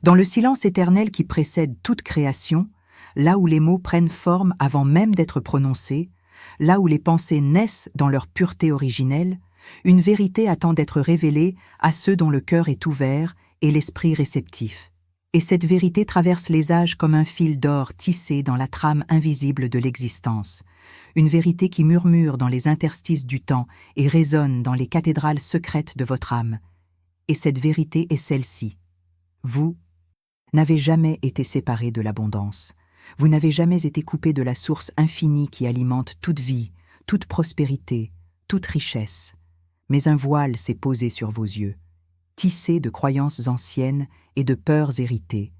Dans le silence éternel qui précède toute création, là où les mots prennent forme avant même d'être prononcés, là où les pensées naissent dans leur pureté originelle, une vérité attend d'être révélée à ceux dont le cœur est ouvert et l'esprit réceptif. Et cette vérité traverse les âges comme un fil d'or tissé dans la trame invisible de l'existence, une vérité qui murmure dans les interstices du temps et résonne dans les cathédrales secrètes de votre âme. Et cette vérité est celle-ci. Vous n'avez jamais été séparé de l'abondance. Vous n'avez jamais été coupé de la source infinie qui alimente toute vie, toute prospérité, toute richesse. Mais un voile s'est posé sur vos yeux, tissé de croyances anciennes et de peurs héritées,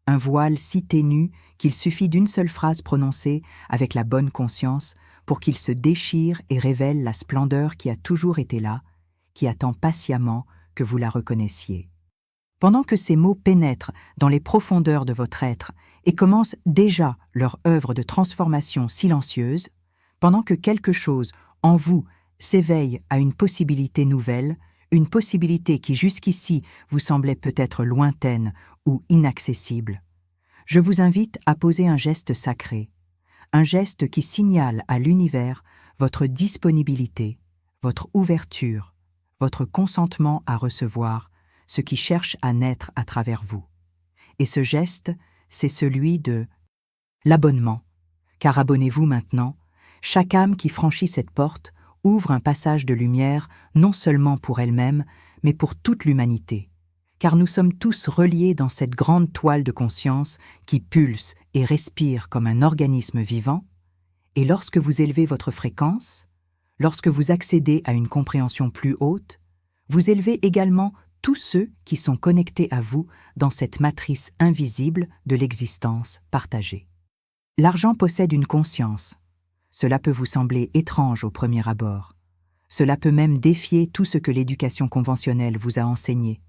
un voile si ténu qu'il suffit d'une seule phrase prononcée avec la bonne conscience pour qu'il se déchire et révèle la splendeur qui a toujours été là, qui attend patiemment que vous la reconnaissiez. Pendant que ces mots pénètrent dans les profondeurs de votre être et commencent déjà leur œuvre de transformation silencieuse, pendant que quelque chose en vous s'éveille à une possibilité nouvelle, une possibilité qui jusqu'ici vous semblait peut-être lointaine ou inaccessible, je vous invite à poser un geste sacré, un geste qui signale à l'univers votre disponibilité, votre ouverture, votre consentement à recevoir ce qui cherche à naître à travers vous. Et ce geste, c'est celui de l'abonnement, car abonnez-vous maintenant, chaque âme qui franchit cette porte ouvre un passage de lumière non seulement pour elle-même, mais pour toute l'humanité, car nous sommes tous reliés dans cette grande toile de conscience qui pulse et respire comme un organisme vivant, et lorsque vous élevez votre fréquence, lorsque vous accédez à une compréhension plus haute, vous élevez également tous ceux qui sont connectés à vous dans cette matrice invisible de l'existence partagée. L'argent possède une conscience. Cela peut vous sembler étrange au premier abord. Cela peut même défier tout ce que l'éducation conventionnelle vous a enseigné.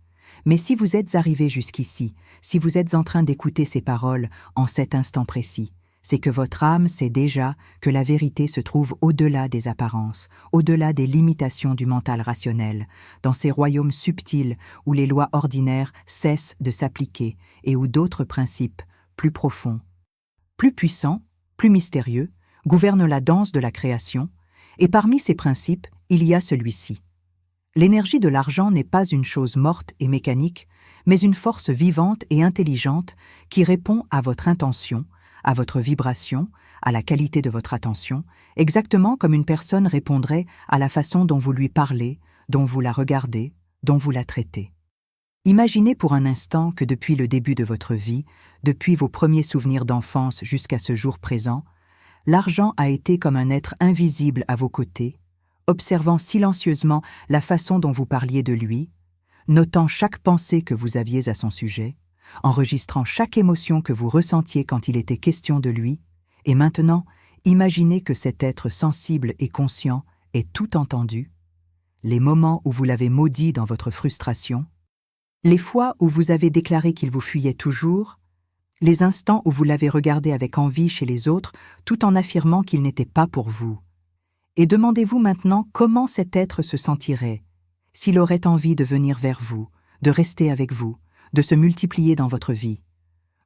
Mais si vous êtes arrivé jusqu'ici, si vous êtes en train d'écouter ces paroles en cet instant précis, c'est que votre âme sait déjà que la vérité se trouve au-delà des apparences, au-delà des limitations du mental rationnel, dans ces royaumes subtils où les lois ordinaires cessent de s'appliquer et où d'autres principes, plus profonds, plus puissants, plus mystérieux, gouvernent la danse de la création, et parmi ces principes, il y a celui-ci. L'énergie de l'argent n'est pas une chose morte et mécanique, mais une force vivante et intelligente qui répond à votre intention, à votre vibration, à la qualité de votre attention, exactement comme une personne répondrait à la façon dont vous lui parlez, dont vous la regardez, dont vous la traitez. Imaginez pour un instant que depuis le début de votre vie, depuis vos premiers souvenirs d'enfance jusqu'à ce jour présent, l'argent a été comme un être invisible à vos côtés, observant silencieusement la façon dont vous parliez de lui, notant chaque pensée que vous aviez à son sujet, enregistrant chaque émotion que vous ressentiez quand il était question de lui, et maintenant, imaginez que cet être sensible et conscient ait tout entendu, les moments où vous l'avez maudit dans votre frustration, les fois où vous avez déclaré qu'il vous fuyait toujours, les instants où vous l'avez regardé avec envie chez les autres tout en affirmant qu'il n'était pas pour vous. Et demandez-vous maintenant comment cet être se sentirait, s'il aurait envie de venir vers vous, de rester avec vous, de se multiplier dans votre vie,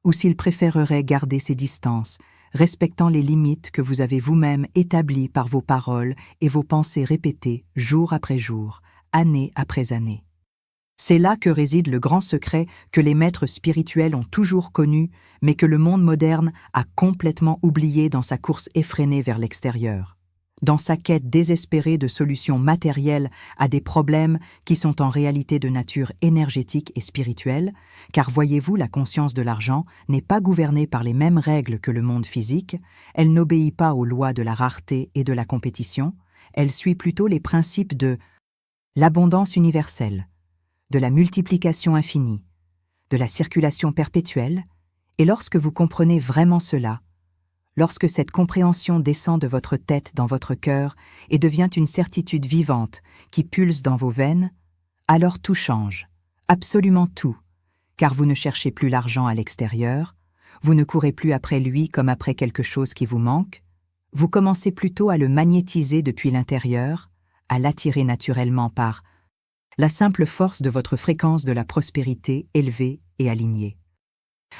ou s'il préférerait garder ses distances, respectant les limites que vous avez vous-même établies par vos paroles et vos pensées répétées jour après jour, année après année. C'est là que réside le grand secret que les maîtres spirituels ont toujours connu, mais que le monde moderne a complètement oublié dans sa course effrénée vers l'extérieur, dans sa quête désespérée de solutions matérielles à des problèmes qui sont en réalité de nature énergétique et spirituelle, car voyez-vous, la conscience de l'argent n'est pas gouvernée par les mêmes règles que le monde physique, elle n'obéit pas aux lois de la rareté et de la compétition, elle suit plutôt les principes de l'abondance universelle, de la multiplication infinie, de la circulation perpétuelle, et lorsque vous comprenez vraiment cela, lorsque cette compréhension descend de votre tête dans votre cœur et devient une certitude vivante qui pulse dans vos veines, alors tout change, absolument tout, car vous ne cherchez plus l'argent à l'extérieur, vous ne courez plus après lui comme après quelque chose qui vous manque, vous commencez plutôt à le magnétiser depuis l'intérieur, à l'attirer naturellement par la simple force de votre fréquence de la prospérité élevée et alignée.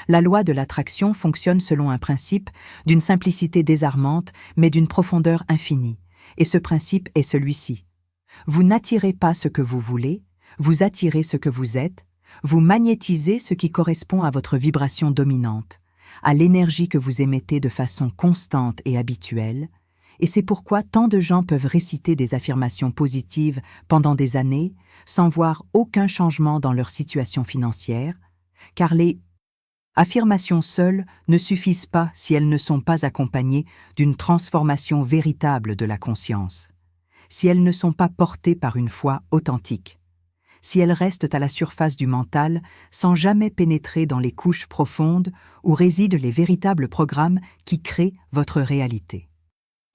La loi de l'attraction fonctionne selon un principe d'une simplicité désarmante, mais d'une profondeur infinie. Et ce principe est celui-ci. Vous n'attirez pas ce que vous voulez, vous attirez ce que vous êtes, vous magnétisez ce qui correspond à votre vibration dominante, à l'énergie que vous émettez de façon constante et habituelle, et c'est pourquoi tant de gens peuvent réciter des affirmations positives pendant des années sans voir aucun changement dans leur situation financière, car les affirmations seules ne suffisent pas si elles ne sont pas accompagnées d'une transformation véritable de la conscience, si elles ne sont pas portées par une foi authentique, si elles restent à la surface du mental sans jamais pénétrer dans les couches profondes où résident les véritables programmes qui créent votre réalité.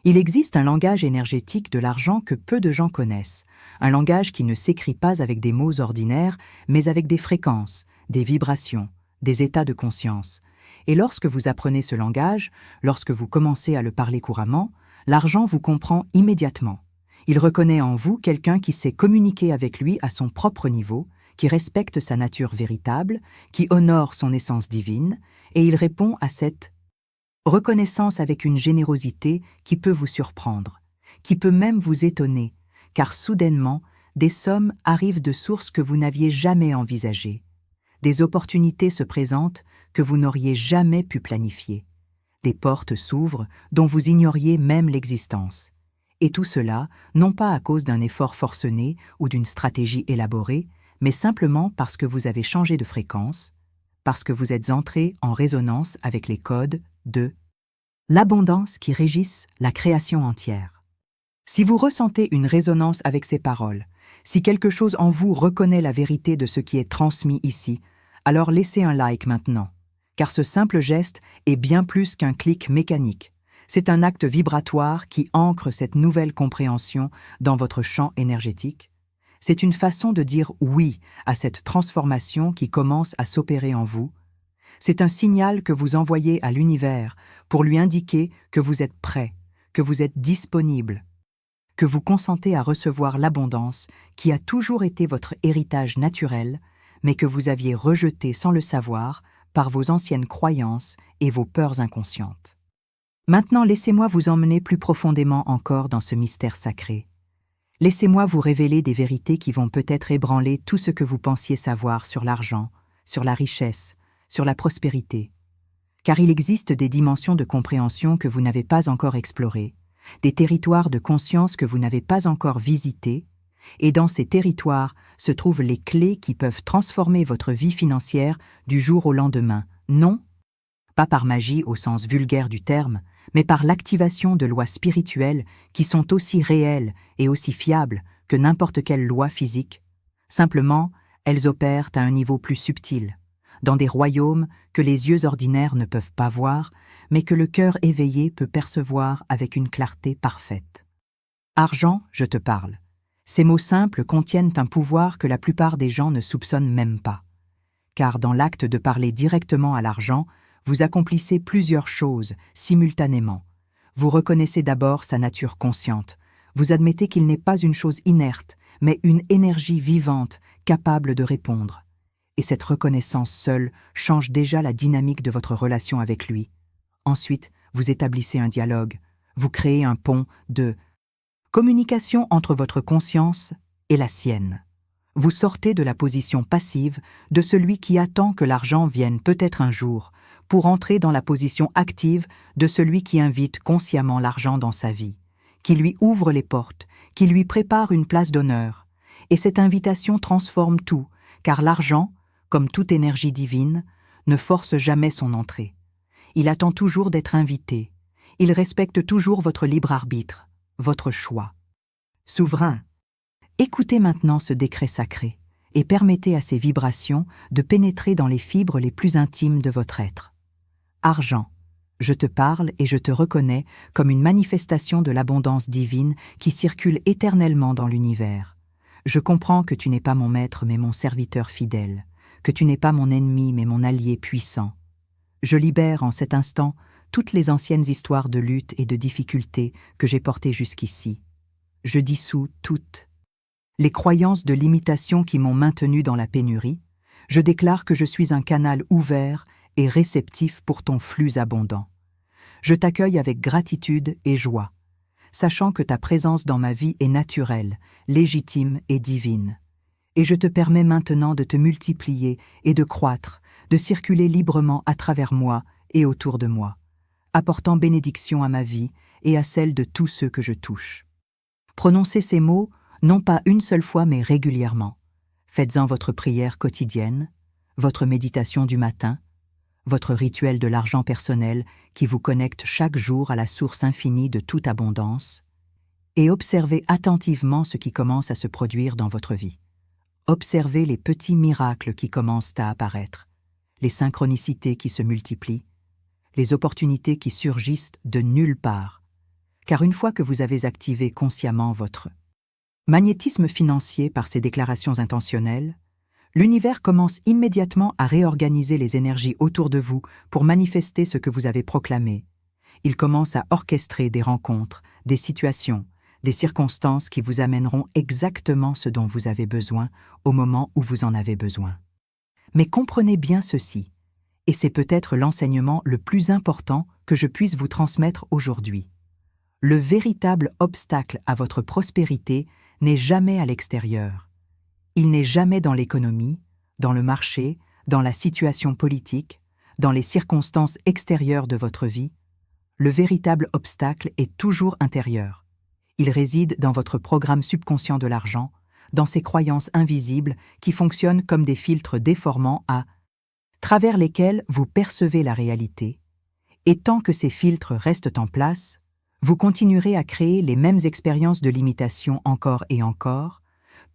Il existe un langage énergétique de l'argent que peu de gens connaissent, un langage qui ne s'écrit pas avec des mots ordinaires, mais avec des fréquences, des vibrations, des états de conscience. Et lorsque vous apprenez ce langage, lorsque vous commencez à le parler couramment, l'argent vous comprend immédiatement. Il reconnaît en vous quelqu'un qui sait communiquer avec lui à son propre niveau, qui respecte sa nature véritable, qui honore son essence divine, et il répond à cette reconnaissance avec une générosité qui peut vous surprendre, qui peut même vous étonner, car soudainement, des sommes arrivent de sources que vous n'aviez jamais envisagées. Des opportunités se présentent que vous n'auriez jamais pu planifier. Des portes s'ouvrent dont vous ignoriez même l'existence. Et tout cela, non pas à cause d'un effort forcené ou d'une stratégie élaborée, mais simplement parce que vous avez changé de fréquence, parce que vous êtes entré en résonance avec les codes de l'abondance qui régissent la création entière. Si vous ressentez une résonance avec ces paroles, si quelque chose en vous reconnaît la vérité de ce qui est transmis ici, alors laissez un like maintenant, car ce simple geste est bien plus qu'un clic mécanique. C'est un acte vibratoire qui ancre cette nouvelle compréhension dans votre champ énergétique. C'est une façon de dire oui à cette transformation qui commence à s'opérer en vous. C'est un signal que vous envoyez à l'univers pour lui indiquer que vous êtes prêt, que vous êtes disponible, que vous consentez à recevoir l'abondance qui a toujours été votre héritage naturel, mais que vous aviez rejeté sans le savoir par vos anciennes croyances et vos peurs inconscientes. Maintenant, laissez-moi vous emmener plus profondément encore dans ce mystère sacré. Laissez-moi vous révéler des vérités qui vont peut-être ébranler tout ce que vous pensiez savoir sur l'argent, sur la richesse, sur la prospérité. Car il existe des dimensions de compréhension que vous n'avez pas encore explorées, des territoires de conscience que vous n'avez pas encore visités, et dans ces territoires se trouvent les clés qui peuvent transformer votre vie financière du jour au lendemain, non pas par magie au sens vulgaire du terme, mais par l'activation de lois spirituelles qui sont aussi réelles et aussi fiables que n'importe quelle loi physique. Simplement, elles opèrent à un niveau plus subtil, dans des royaumes que les yeux ordinaires ne peuvent pas voir, mais que le cœur éveillé peut percevoir avec une clarté parfaite. Argent, je te parle. Ces mots simples contiennent un pouvoir que la plupart des gens ne soupçonnent même pas. Car dans l'acte de parler directement à l'argent, vous accomplissez plusieurs choses simultanément. Vous reconnaissez d'abord sa nature consciente. Vous admettez qu'il n'est pas une chose inerte, mais une énergie vivante, capable de répondre. Et cette reconnaissance seule change déjà la dynamique de votre relation avec lui. Ensuite, vous établissez un dialogue. Vous créez un pont de communication entre votre conscience et la sienne. Vous sortez de la position passive de celui qui attend que l'argent vienne peut-être un jour, pour entrer dans la position active de celui qui invite consciemment l'argent dans sa vie, qui lui ouvre les portes, qui lui prépare une place d'honneur. Et cette invitation transforme tout, car l'argent, comme toute énergie divine, ne force jamais son entrée. Il attend toujours d'être invité. Il respecte toujours votre libre arbitre, votre choix. Souverain, écoutez maintenant ce décret sacré et permettez à ces vibrations de pénétrer dans les fibres les plus intimes de votre être. Argent, je te parle et je te reconnais comme une manifestation de l'abondance divine qui circule éternellement dans l'univers. Je comprends que tu n'es pas mon maître mais mon serviteur fidèle, que tu n'es pas mon ennemi mais mon allié puissant. Je libère en cet instant toutes les anciennes histoires de lutte et de difficultés que j'ai portées jusqu'ici. Je dissous toutes les croyances de limitation qui m'ont maintenu dans la pénurie. Je déclare que je suis un canal ouvert et réceptif pour ton flux abondant. Je t'accueille avec gratitude et joie, sachant que ta présence dans ma vie est naturelle, légitime et divine. Et je te permets maintenant de te multiplier et de croître, de circuler librement à travers moi et autour de moi, apportant bénédiction à ma vie et à celle de tous ceux que je touche. Prononcez ces mots, non pas une seule fois mais régulièrement. Faites-en votre prière quotidienne, votre méditation du matin, votre rituel de l'argent personnel qui vous connecte chaque jour à la source infinie de toute abondance, et observez attentivement ce qui commence à se produire dans votre vie. Observez les petits miracles qui commencent à apparaître, les synchronicités qui se multiplient, les opportunités qui surgissent de nulle part, car une fois que vous avez activé consciemment votre magnétisme financier par ces déclarations intentionnelles, l'univers commence immédiatement à réorganiser les énergies autour de vous pour manifester ce que vous avez proclamé. Il commence à orchestrer des rencontres, des situations, des circonstances qui vous amèneront exactement ce dont vous avez besoin au moment où vous en avez besoin. Mais comprenez bien ceci, et c'est peut-être l'enseignement le plus important que je puisse vous transmettre aujourd'hui. Le véritable obstacle à votre prospérité n'est jamais à l'extérieur. Il n'est jamais dans l'économie, dans le marché, dans la situation politique, dans les circonstances extérieures de votre vie. Le véritable obstacle est toujours intérieur. Il réside dans votre programme subconscient de l'argent, dans ces croyances invisibles qui fonctionnent comme des filtres déformants à travers lesquels vous percevez la réalité. Et tant que ces filtres restent en place, vous continuerez à créer les mêmes expériences de limitation encore et encore,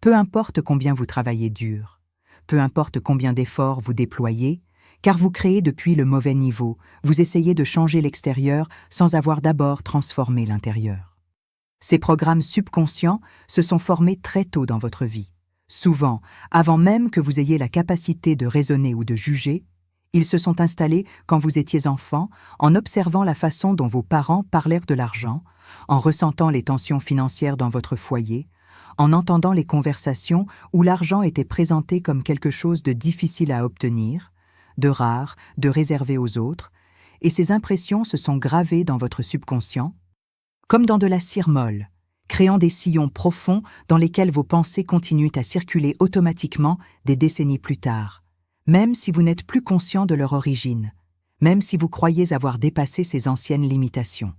peu importe combien vous travaillez dur, peu importe combien d'efforts vous déployez, car vous créez depuis le mauvais niveau, vous essayez de changer l'extérieur sans avoir d'abord transformé l'intérieur. Ces programmes subconscients se sont formés très tôt dans votre vie. Souvent, avant même que vous ayez la capacité de raisonner ou de juger, ils se sont installés quand vous étiez enfant, en observant la façon dont vos parents parlèrent de l'argent, en ressentant les tensions financières dans votre foyer, en entendant les conversations où l'argent était présenté comme quelque chose de difficile à obtenir, de rare, de réservé aux autres, et ces impressions se sont gravées dans votre subconscient, comme dans de la cire molle, créant des sillons profonds dans lesquels vos pensées continuent à circuler automatiquement des décennies plus tard, même si vous n'êtes plus conscient de leur origine, même si vous croyez avoir dépassé ces anciennes limitations.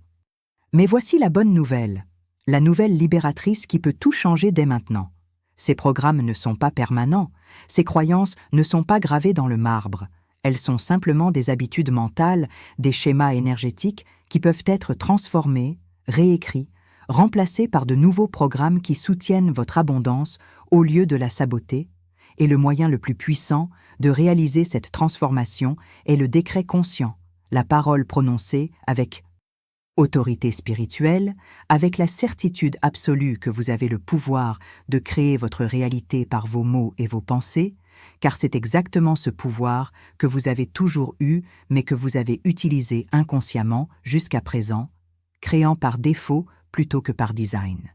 Mais voici la bonne nouvelle, la nouvelle libératrice qui peut tout changer dès maintenant. Ces programmes ne sont pas permanents, ces croyances ne sont pas gravées dans le marbre, elles sont simplement des habitudes mentales, des schémas énergétiques qui peuvent être transformés, réécrits, remplacés par de nouveaux programmes qui soutiennent votre abondance au lieu de la saboter, et le moyen le plus puissant de réaliser cette transformation est le décret conscient, la parole prononcée avec autorité spirituelle, avec la certitude absolue que vous avez le pouvoir de créer votre réalité par vos mots et vos pensées, car c'est exactement ce pouvoir que vous avez toujours eu, mais que vous avez utilisé inconsciemment jusqu'à présent, créant par défaut plutôt que par design.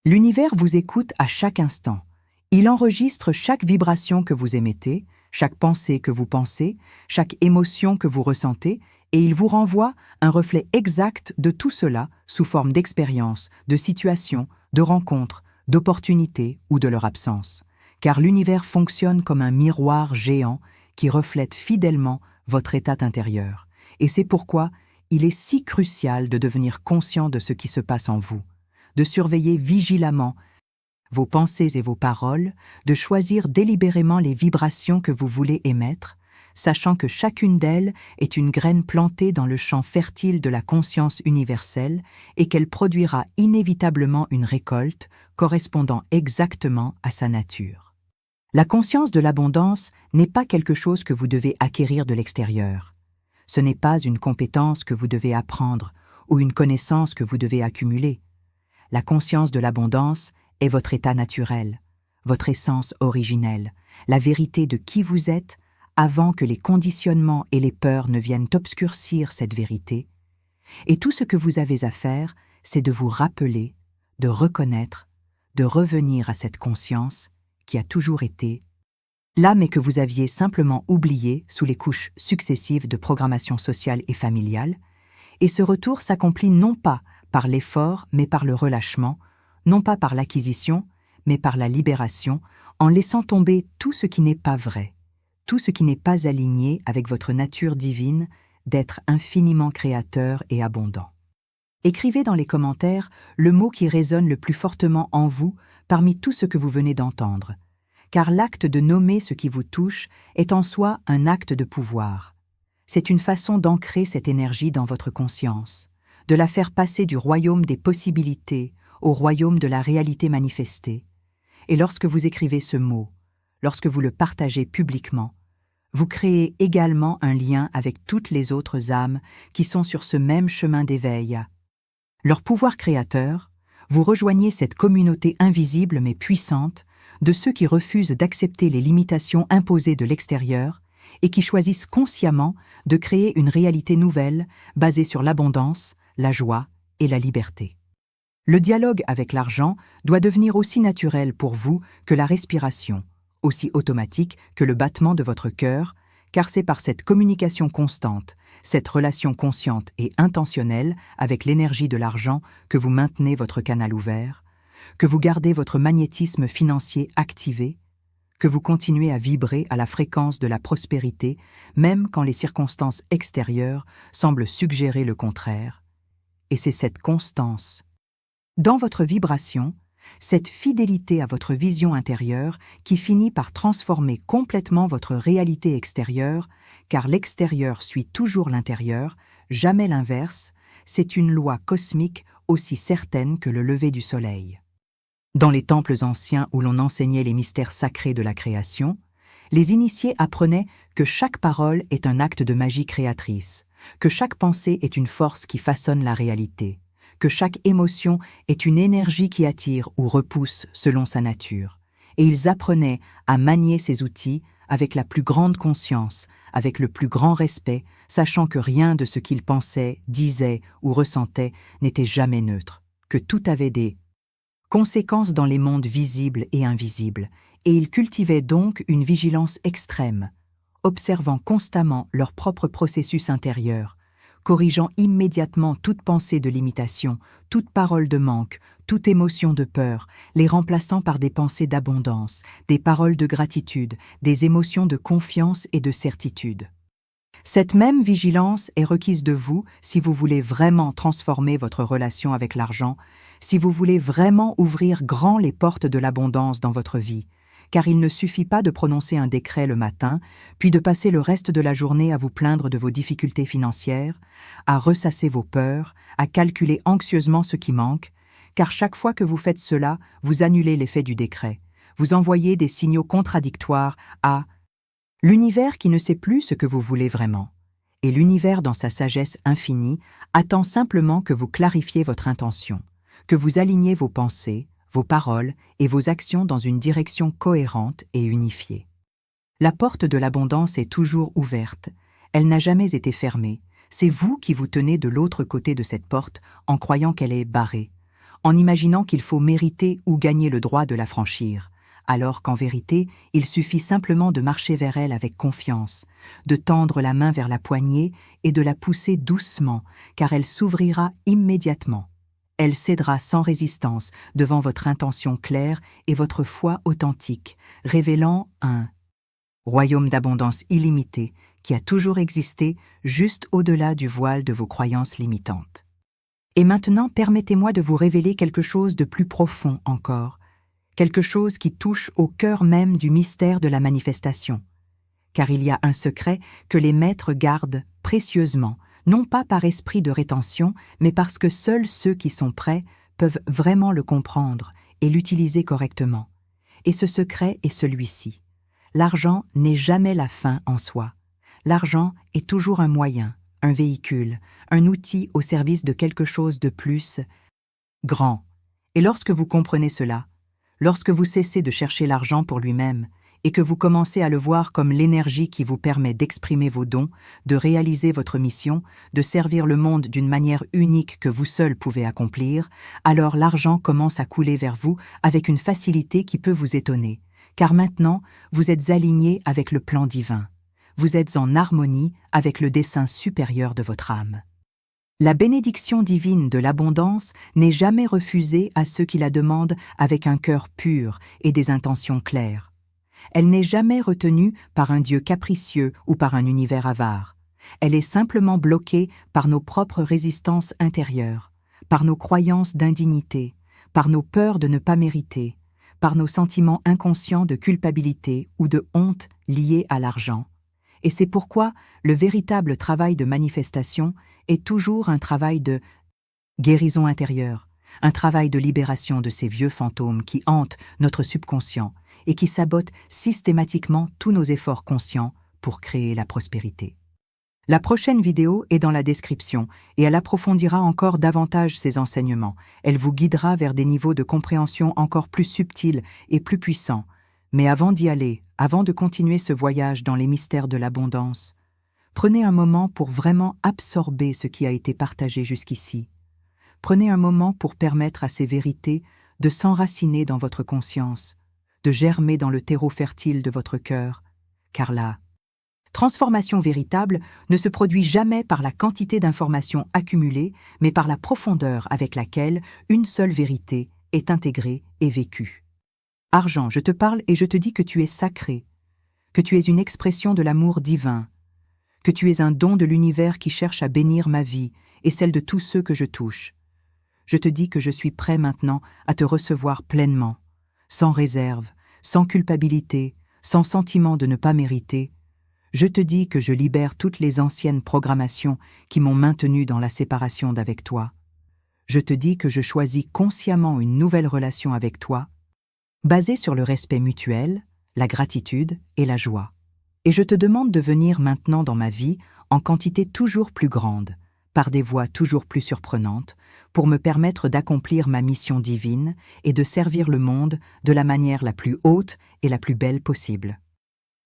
L'univers vous écoute à chaque instant. Il enregistre chaque vibration que vous émettez, chaque pensée que vous pensez, chaque émotion que vous ressentez, et il vous renvoie un reflet exact de tout cela sous forme d'expériences, de situations, de rencontres, d'opportunités ou de leur absence. Car l'univers fonctionne comme un miroir géant qui reflète fidèlement votre état intérieur. Et c'est pourquoi il est si crucial de devenir conscient de ce qui se passe en vous, de surveiller vigilamment vos pensées et vos paroles, de choisir délibérément les vibrations que vous voulez émettre, sachant que chacune d'elles est une graine plantée dans le champ fertile de la conscience universelle et qu'elle produira inévitablement une récolte correspondant exactement à sa nature. La conscience de l'abondance n'est pas quelque chose que vous devez acquérir de l'extérieur. Ce n'est pas une compétence que vous devez apprendre ou une connaissance que vous devez accumuler. La conscience de l'abondance est votre état naturel, votre essence originelle, la vérité de qui vous êtes avant que les conditionnements et les peurs ne viennent obscurcir cette vérité. Et tout ce que vous avez à faire, c'est de vous rappeler, de reconnaître, de revenir à cette conscience qui a toujours été L'âme que vous aviez simplement oubliée sous les couches successives de programmation sociale et familiale, et ce retour s'accomplit non pas par l'effort, mais par le relâchement, non pas par l'acquisition, mais par la libération, en laissant tomber tout ce qui n'est pas vrai, tout ce qui n'est pas aligné avec votre nature divine d'être infiniment créateur et abondant. Écrivez dans les commentaires le mot qui résonne le plus fortement en vous parmi tout ce que vous venez d'entendre, car l'acte de nommer ce qui vous touche est en soi un acte de pouvoir. C'est une façon d'ancrer cette énergie dans votre conscience, de la faire passer du royaume des possibilités au royaume de la réalité manifestée. Et lorsque vous écrivez ce mot, lorsque vous le partagez publiquement, vous créez également un lien avec toutes les autres âmes qui sont sur ce même chemin d'éveil. Leur pouvoir créateur, vous rejoignez cette communauté invisible mais puissante de ceux qui refusent d'accepter les limitations imposées de l'extérieur et qui choisissent consciemment de créer une réalité nouvelle basée sur l'abondance, la joie et la liberté. Le dialogue avec l'argent doit devenir aussi naturel pour vous que la respiration, aussi automatique que le battement de votre cœur, car c'est par cette communication constante, cette relation consciente et intentionnelle avec l'énergie de l'argent que vous maintenez votre canal ouvert, que vous gardez votre magnétisme financier activé, que vous continuez à vibrer à la fréquence de la prospérité, même quand les circonstances extérieures semblent suggérer le contraire. Et c'est cette constance, dans votre vibration, cette fidélité à votre vision intérieure qui finit par transformer complètement votre réalité extérieure, car l'extérieur suit toujours l'intérieur, jamais l'inverse, c'est une loi cosmique aussi certaine que le lever du soleil. Dans les temples anciens où l'on enseignait les mystères sacrés de la création, les initiés apprenaient que chaque parole est un acte de magie créatrice, que chaque pensée est une force qui façonne la réalité, que chaque émotion est une énergie qui attire ou repousse selon sa nature, et ils apprenaient à manier ces outils avec la plus grande conscience, avec le plus grand respect, sachant que rien de ce qu'ils pensaient, disaient ou ressentaient n'était jamais neutre, que tout avait des conséquences dans les mondes visibles et invisibles, et ils cultivaient donc une vigilance extrême, observant constamment leur propre processus intérieur, corrigeant immédiatement toute pensée de limitation, toute parole de manque, toute émotion de peur, les remplaçant par des pensées d'abondance, des paroles de gratitude, des émotions de confiance et de certitude. Cette même vigilance est requise de vous si vous voulez vraiment transformer votre relation avec l'argent, si vous voulez vraiment ouvrir grand les portes de l'abondance dans votre vie, car il ne suffit pas de prononcer un décret le matin, puis de passer le reste de la journée à vous plaindre de vos difficultés financières, à ressasser vos peurs, à calculer anxieusement ce qui manque, car chaque fois que vous faites cela, vous annulez l'effet du décret, vous envoyez des signaux contradictoires à l'univers qui ne sait plus ce que vous voulez vraiment. Et l'univers, dans sa sagesse infinie, attend simplement que vous clarifiez votre intention, que vous aligniez vos pensées, vos paroles et vos actions dans une direction cohérente et unifiée. La porte de l'abondance est toujours ouverte, elle n'a jamais été fermée, c'est vous qui vous tenez de l'autre côté de cette porte en croyant qu'elle est barrée, en imaginant qu'il faut mériter ou gagner le droit de la franchir, alors qu'en vérité, il suffit simplement de marcher vers elle avec confiance, de tendre la main vers la poignée et de la pousser doucement, car elle s'ouvrira immédiatement. Elle cédera sans résistance devant votre intention claire et votre foi authentique, révélant un royaume d'abondance illimitée qui a toujours existé juste au-delà du voile de vos croyances limitantes. Et maintenant, permettez-moi de vous révéler quelque chose de plus profond encore, quelque chose qui touche au cœur même du mystère de la manifestation. Car il y a un secret que les maîtres gardent précieusement, non pas par esprit de rétention, mais parce que seuls ceux qui sont prêts peuvent vraiment le comprendre et l'utiliser correctement. Et ce secret est celui-ci. L'argent n'est jamais la fin en soi. L'argent est toujours un moyen, un véhicule, un outil au service de quelque chose de plus grand. Et lorsque vous comprenez cela, lorsque vous cessez de chercher l'argent pour lui-même et que vous commencez à le voir comme l'énergie qui vous permet d'exprimer vos dons, de réaliser votre mission, de servir le monde d'une manière unique que vous seul pouvez accomplir, alors l'argent commence à couler vers vous avec une facilité qui peut vous étonner, car maintenant vous êtes aligné avec le plan divin. Vous êtes en harmonie avec le dessein supérieur de votre âme. La bénédiction divine de l'abondance n'est jamais refusée à ceux qui la demandent avec un cœur pur et des intentions claires. Elle n'est jamais retenue par un Dieu capricieux ou par un univers avare. Elle est simplement bloquée par nos propres résistances intérieures, par nos croyances d'indignité, par nos peurs de ne pas mériter, par nos sentiments inconscients de culpabilité ou de honte liés à l'argent. Et c'est pourquoi le véritable travail de manifestation est toujours un travail de guérison intérieure, un travail de libération de ces vieux fantômes qui hantent notre subconscient et qui sabotent systématiquement tous nos efforts conscients pour créer la prospérité. La prochaine vidéo est dans la description et elle approfondira encore davantage ces enseignements. Elle vous guidera vers des niveaux de compréhension encore plus subtils et plus puissants. Mais avant d'y aller, avant de continuer ce voyage dans les mystères de l'abondance, prenez un moment pour vraiment absorber ce qui a été partagé jusqu'ici. Prenez un moment pour permettre à ces vérités de s'enraciner dans votre conscience, de germer dans le terreau fertile de votre cœur, car la transformation véritable ne se produit jamais par la quantité d'informations accumulées, mais par la profondeur avec laquelle une seule vérité est intégrée et vécue. Argent, je te parle et je te dis que tu es sacré, que tu es une expression de l'amour divin, que tu es un don de l'univers qui cherche à bénir ma vie et celle de tous ceux que je touche. Je te dis que je suis prêt maintenant à te recevoir pleinement, sans réserve, sans culpabilité, sans sentiment de ne pas mériter. Je te dis que je libère toutes les anciennes programmations qui m'ont maintenu dans la séparation d'avec toi. Je te dis que je choisis consciemment une nouvelle relation avec toi, basée sur le respect mutuel, la gratitude et la joie. Et je te demande de venir maintenant dans ma vie en quantité toujours plus grande, par des voies toujours plus surprenantes, pour me permettre d'accomplir ma mission divine et de servir le monde de la manière la plus haute et la plus belle possible.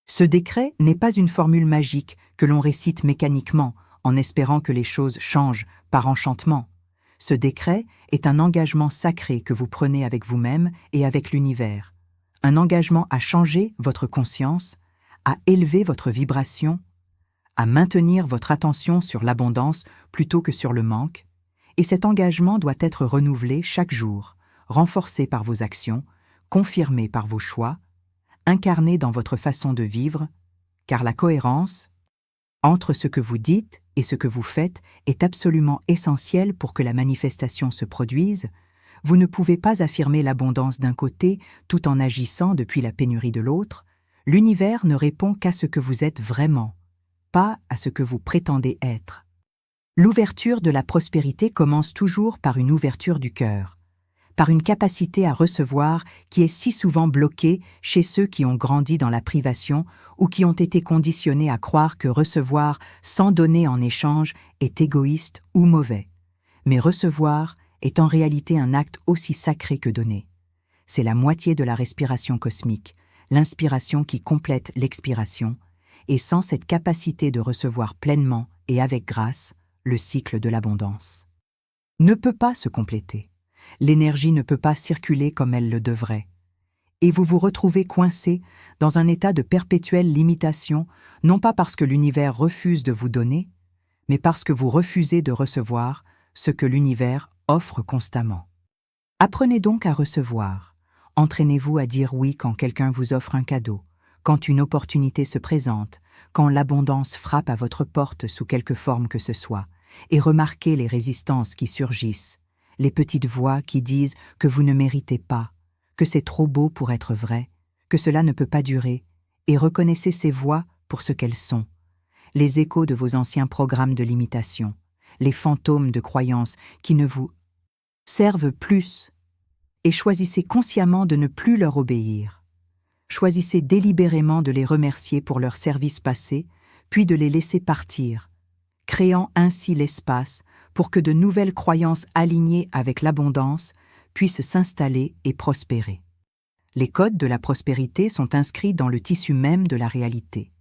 Ce décret n'est pas une formule magique que l'on récite mécaniquement en espérant que les choses changent par enchantement. Ce décret est un engagement sacré que vous prenez avec vous-même et avec l'univers. Un engagement à changer votre conscience, à élever votre vibration, à maintenir votre attention sur l'abondance plutôt que sur le manque, et cet engagement doit être renouvelé chaque jour, renforcé par vos actions, confirmé par vos choix, incarné dans votre façon de vivre, car la cohérence entre ce que vous dites et ce que vous faites est absolument essentielle pour que la manifestation se produise. Vous ne pouvez pas affirmer l'abondance d'un côté tout en agissant depuis la pénurie de l'autre. L'univers ne répond qu'à ce que vous êtes vraiment, pas à ce que vous prétendez être. L'ouverture de la prospérité commence toujours par une ouverture du cœur, par une capacité à recevoir qui est si souvent bloquée chez ceux qui ont grandi dans la privation ou qui ont été conditionnés à croire que recevoir sans donner en échange est égoïste ou mauvais. Mais recevoir est en réalité un acte aussi sacré que donner. C'est la moitié de la respiration cosmique, l'inspiration qui complète l'expiration, et sans cette capacité de recevoir pleinement et avec grâce, le cycle de l'abondance ne peut pas se compléter. L'énergie ne peut pas circuler comme elle le devrait. Et vous vous retrouvez coincé dans un état de perpétuelle limitation, non pas parce que l'univers refuse de vous donner, mais parce que vous refusez de recevoir ce que l'univers offre constamment. Apprenez donc à recevoir. Entraînez-vous à dire oui quand quelqu'un vous offre un cadeau, quand une opportunité se présente, quand l'abondance frappe à votre porte sous quelque forme que ce soit, et remarquez les résistances qui surgissent, les petites voix qui disent que vous ne méritez pas, que c'est trop beau pour être vrai, que cela ne peut pas durer, et reconnaissez ces voix pour ce qu'elles sont, les échos de vos anciens programmes de limitation, les fantômes de croyances qui ne vous servent plus, et choisissez consciemment de ne plus leur obéir. Choisissez délibérément de les remercier pour leur service passé, puis de les laisser partir, créant ainsi l'espace pour que de nouvelles croyances alignées avec l'abondance puissent s'installer et prospérer. Les codes de la prospérité sont inscrits dans le tissu même de la réalité.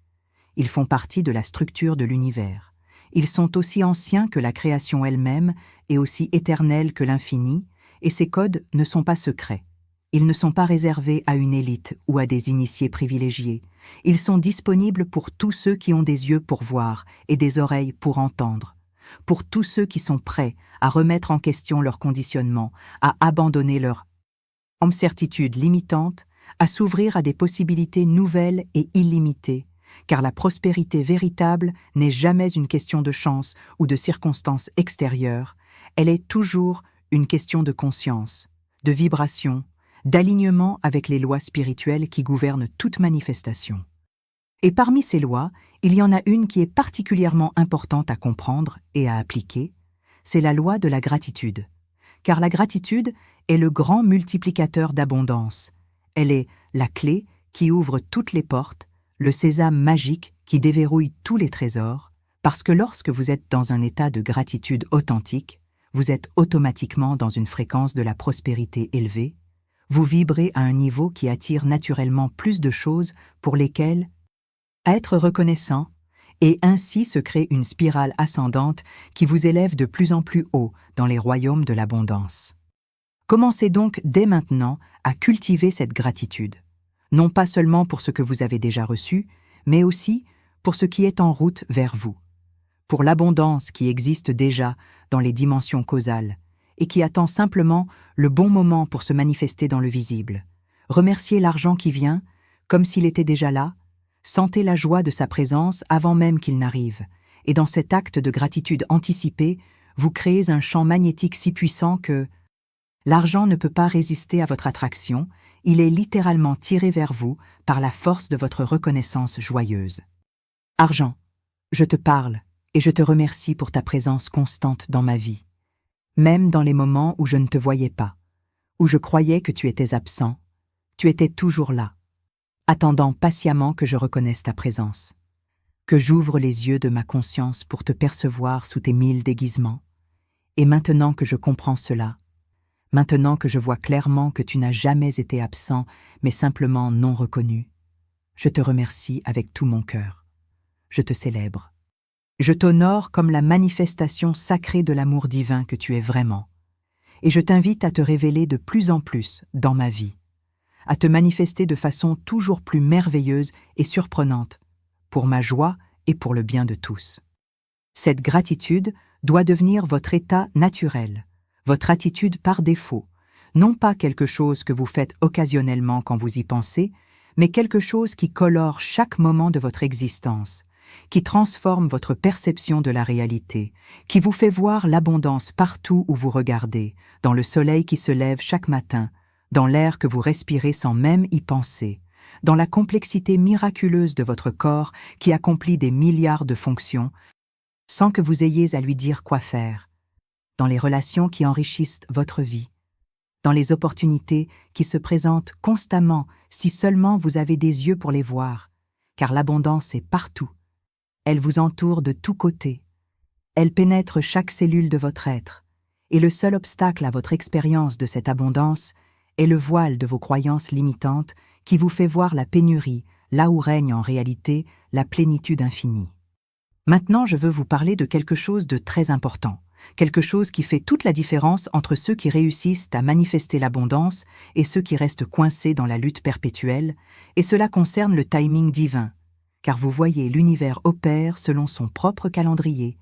Ils font partie de la structure de l'univers. Ils sont aussi anciens que la création elle-même et aussi éternels que l'infini, et ces codes ne sont pas secrets. Ils ne sont pas réservés à une élite ou à des initiés privilégiés. Ils sont disponibles pour tous ceux qui ont des yeux pour voir et des oreilles pour entendre, pour tous ceux qui sont prêts à remettre en question leur conditionnement, à abandonner leur certitude limitante, à s'ouvrir à des possibilités nouvelles et illimitées, car la prospérité véritable n'est jamais une question de chance ou de circonstances extérieures, elle est toujours une question de conscience, de vibration, d'alignement avec les lois spirituelles qui gouvernent toute manifestation. Et parmi ces lois, il y en a une qui est particulièrement importante à comprendre et à appliquer, c'est la loi de la gratitude. Car la gratitude est le grand multiplicateur d'abondance. Elle est la clé qui ouvre toutes les portes, le sésame magique qui déverrouille tous les trésors, parce que lorsque vous êtes dans un état de gratitude authentique, vous êtes automatiquement dans une fréquence de la prospérité élevée, vous vibrez à un niveau qui attire naturellement plus de choses pour lesquelles être reconnaissant, et ainsi se crée une spirale ascendante qui vous élève de plus en plus haut dans les royaumes de l'abondance. Commencez donc dès maintenant à cultiver cette gratitude, non pas seulement pour ce que vous avez déjà reçu, mais aussi pour ce qui est en route vers vous, pour l'abondance qui existe déjà dans les dimensions causales et qui attend simplement le bon moment pour se manifester dans le visible. Remerciez l'argent qui vient comme s'il était déjà là. Sentez la joie de sa présence avant même qu'il n'arrive, et dans cet acte de gratitude anticipée, vous créez un champ magnétique si puissant que l'argent ne peut pas résister à votre attraction, il est littéralement tiré vers vous par la force de votre reconnaissance joyeuse. Argent, je te parle et je te remercie pour ta présence constante dans ma vie, même dans les moments où je ne te voyais pas, où je croyais que tu étais absent, tu étais toujours là, attendant patiemment que je reconnaisse ta présence, que j'ouvre les yeux de ma conscience pour te percevoir sous tes 1000 déguisements. Et maintenant que je comprends cela, maintenant que je vois clairement que tu n'as jamais été absent, mais simplement non reconnu, je te remercie avec tout mon cœur. Je te célèbre. Je t'honore comme la manifestation sacrée de l'amour divin que tu es vraiment. Et je t'invite à te révéler de plus en plus dans ma vie, à te manifester de façon toujours plus merveilleuse et surprenante, pour ma joie et pour le bien de tous. Cette gratitude doit devenir votre état naturel, votre attitude par défaut, non pas quelque chose que vous faites occasionnellement quand vous y pensez, mais quelque chose qui colore chaque moment de votre existence, qui transforme votre perception de la réalité, qui vous fait voir l'abondance partout où vous regardez, dans le soleil qui se lève chaque matin, dans l'air que vous respirez sans même y penser, dans la complexité miraculeuse de votre corps qui accomplit des milliards de fonctions, sans que vous ayez à lui dire quoi faire, dans les relations qui enrichissent votre vie, dans les opportunités qui se présentent constamment si seulement vous avez des yeux pour les voir, car l'abondance est partout. Elle vous entoure de tous côtés. Elle pénètre chaque cellule de votre être, et le seul obstacle à votre expérience de cette abondance est le voile de vos croyances limitantes qui vous fait voir la pénurie là où règne en réalité la plénitude infinie. Maintenant, je veux vous parler de quelque chose de très important, quelque chose qui fait toute la différence entre ceux qui réussissent à manifester l'abondance et ceux qui restent coincés dans la lutte perpétuelle, et cela concerne le timing divin, car vous voyez, l'univers opère selon son propre calendrier,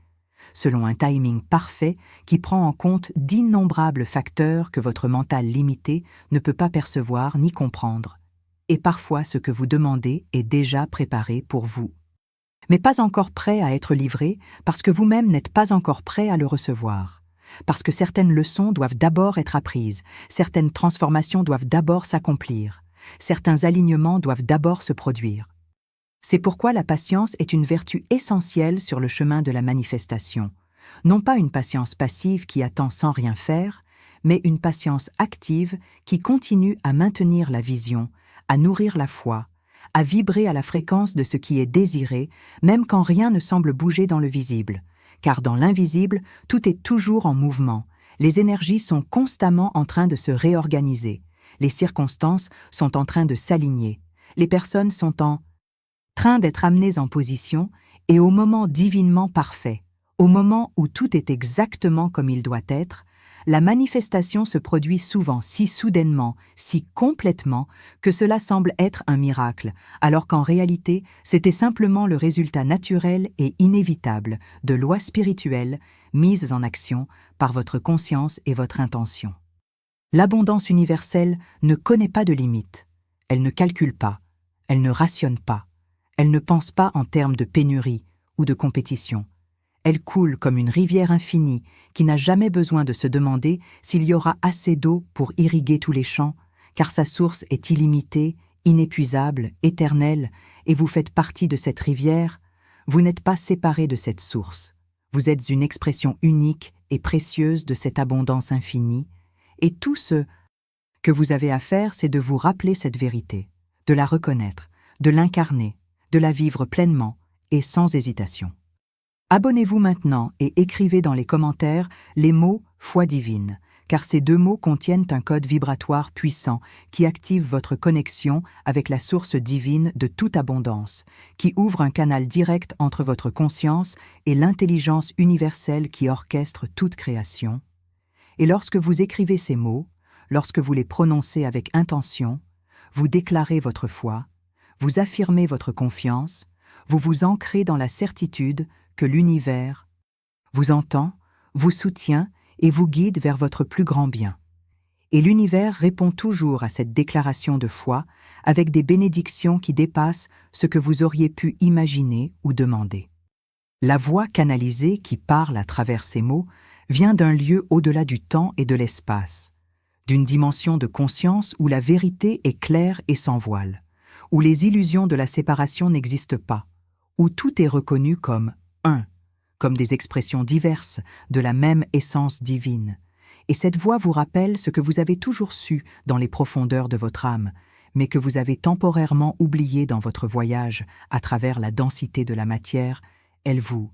selon un timing parfait qui prend en compte d'innombrables facteurs que votre mental limité ne peut pas percevoir ni comprendre. Et parfois ce que vous demandez est déjà préparé pour vous, mais pas encore prêt à être livré parce que vous-même n'êtes pas encore prêt à le recevoir, parce que certaines leçons doivent d'abord être apprises, certaines transformations doivent d'abord s'accomplir, certains alignements doivent d'abord se produire. C'est pourquoi la patience est une vertu essentielle sur le chemin de la manifestation. Non pas une patience passive qui attend sans rien faire, mais une patience active qui continue à maintenir la vision, à nourrir la foi, à vibrer à la fréquence de ce qui est désiré, même quand rien ne semble bouger dans le visible. Car dans l'invisible, tout est toujours en mouvement. Les énergies sont constamment en train de se réorganiser. Les circonstances sont en train de s'aligner. Les personnes sont en train d'être amenées en position et au moment divinement parfait, au moment où tout est exactement comme il doit être, La manifestation se produit souvent si soudainement, si complètement, que cela semble être un miracle, alors qu'en réalité, c'était simplement le résultat naturel et inévitable de lois spirituelles mises en action par votre conscience et votre intention. L'abondance universelle ne connaît pas de limites. Elle ne calcule pas, elle ne rationne pas, elle ne pense pas en termes de pénurie ou de compétition. Elle coule comme une rivière infinie qui n'a jamais besoin de se demander s'il y aura assez d'eau pour irriguer tous les champs, car sa source est illimitée, inépuisable, éternelle, et vous faites partie de cette rivière. Vous n'êtes pas séparé de cette source. Vous êtes une expression unique et précieuse de cette abondance infinie, et tout ce que vous avez à faire, c'est de vous rappeler cette vérité, de la reconnaître, de l'incarner, de la vivre pleinement et sans hésitation. Abonnez-vous maintenant et écrivez dans les commentaires les mots « foi divine », car ces deux mots contiennent un code vibratoire puissant qui active votre connexion avec la source divine de toute abondance, qui ouvre un canal direct entre votre conscience et l'intelligence universelle qui orchestre toute création. Et lorsque vous écrivez ces mots, lorsque vous les prononcez avec intention, vous déclarez votre foi, vous affirmez votre confiance, vous vous ancrez dans la certitude que l'univers vous entend, vous soutient et vous guide vers votre plus grand bien. Et l'univers répond toujours à cette déclaration de foi avec des bénédictions qui dépassent ce que vous auriez pu imaginer ou demander. La voix canalisée qui parle à travers ces mots vient d'un lieu au-delà du temps et de l'espace, d'une dimension de conscience où la vérité est claire et sans voile, où les illusions de la séparation n'existent pas, où tout est reconnu comme un, comme des expressions diverses de la même essence divine. Et cette voix vous rappelle ce que vous avez toujours su dans les profondeurs de votre âme, mais que vous avez temporairement oublié dans votre voyage à travers la densité de la matière. Elle vous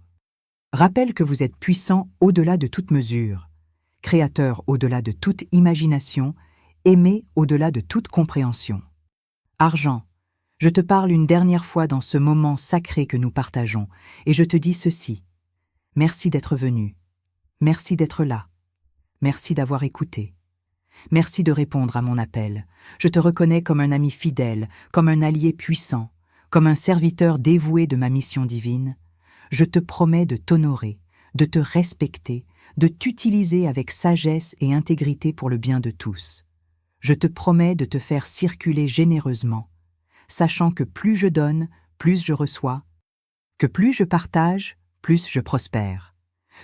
rappelle que vous êtes puissant au-delà de toute mesure, créateur au-delà de toute imagination, aimé au-delà de toute compréhension. Argent, je te parle une dernière fois dans ce moment sacré que nous partageons, et je te dis ceci. Merci d'être venu. Merci d'être là. Merci d'avoir écouté. Merci de répondre à mon appel. Je te reconnais comme un ami fidèle, comme un allié puissant, comme un serviteur dévoué de ma mission divine. Je te promets de t'honorer, de te respecter, de t'utiliser avec sagesse et intégrité pour le bien de tous. Je te promets de te faire circuler généreusement, sachant que plus je donne, plus je reçois, que plus je partage, plus je prospère,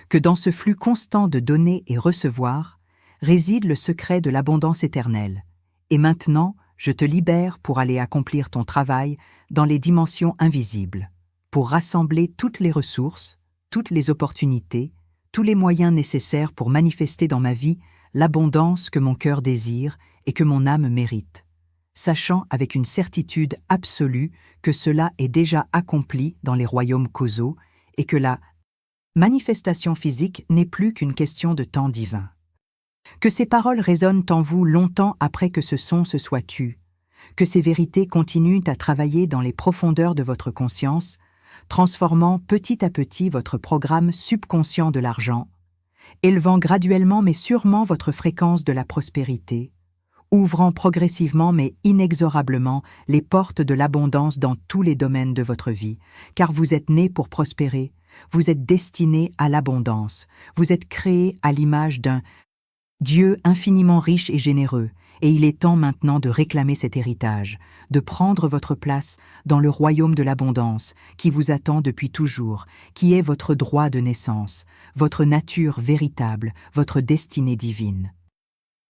que dans ce flux constant de donner et recevoir réside le secret de l'abondance éternelle. Et maintenant, je te libère pour aller accomplir ton travail dans les dimensions invisibles, pour rassembler toutes les ressources, toutes les opportunités, tous les moyens nécessaires pour manifester dans ma vie l'abondance que mon cœur désire et que mon âme mérite, sachant avec une certitude absolue que cela est déjà accompli dans les royaumes causaux et que la manifestation physique n'est plus qu'une question de temps divin. Que ces paroles résonnent en vous longtemps après que ce son se soit tu, que ces vérités continuent à travailler dans les profondeurs de votre conscience, transformant petit à petit votre programme subconscient de l'argent, élevant graduellement mais sûrement votre fréquence de la prospérité, ouvrant progressivement mais inexorablement les portes de l'abondance dans tous les domaines de votre vie, car vous êtes né pour prospérer, vous êtes destiné à l'abondance, vous êtes créé à l'image d'un Dieu infiniment riche et généreux, et il est temps maintenant de réclamer cet héritage, de prendre votre place dans le royaume de l'abondance qui vous attend depuis toujours, qui est votre droit de naissance, votre nature véritable, votre destinée divine.